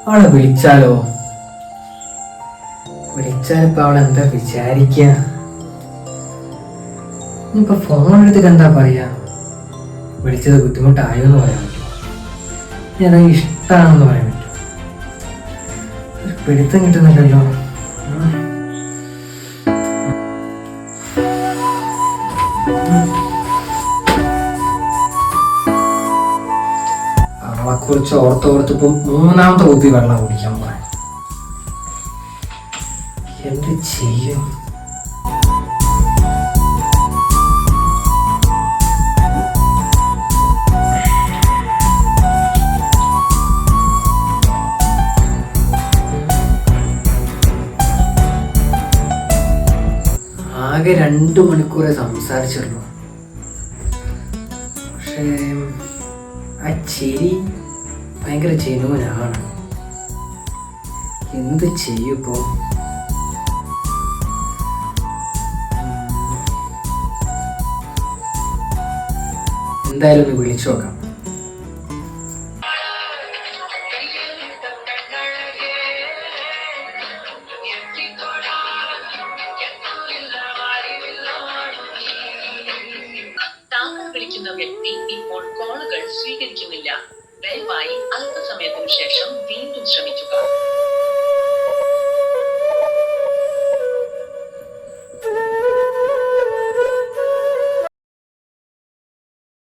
അവളെ വിളിച്ചാലോ? വിളിച്ചാലിപ്പോ അവളെന്താ വിചാരിക്ക? ഇനിയിപ്പൊ ഫോണെടുത്തിട്ട് എന്താ പറയാ? വിളിച്ചത് ബുദ്ധിമുട്ടായോ എന്ന് പറയാൻ പറ്റുമോ? ഞാൻ ഇഷ്ടമാണെന്ന് പറയാൻ പറ്റുമോ? ഒരു പിടുത്തം കിട്ടുന്നില്ലല്ലോ. അവളെക്കുറിച്ച് ഓർത്തോർത്തിപ്പം മൂന്നാമത്തെ കുപ്പി വെള്ളം കുടിക്കാൻ പോകാൻ എന്ത് ചെയ്യും? ആകെ 2 മണിക്കൂറേ സംസാരിച്ചുള്ളൂ. പക്ഷേ ആ ചിരി ഭയങ്കര ജനുവനാണ്. എന്ത് ചെയ്യൂപ്പോ? എന്തായാലും ഒന്ന് വിളിച്ചു നോക്കാം. താങ്കൾ വിളിക്കുന്ന വ്യക്തി ഇപ്പോൾ കോളുകൾ സ്വീകരിക്കുന്നില്ല. ദയവായി അല്പസമയത്തിന് ശേഷം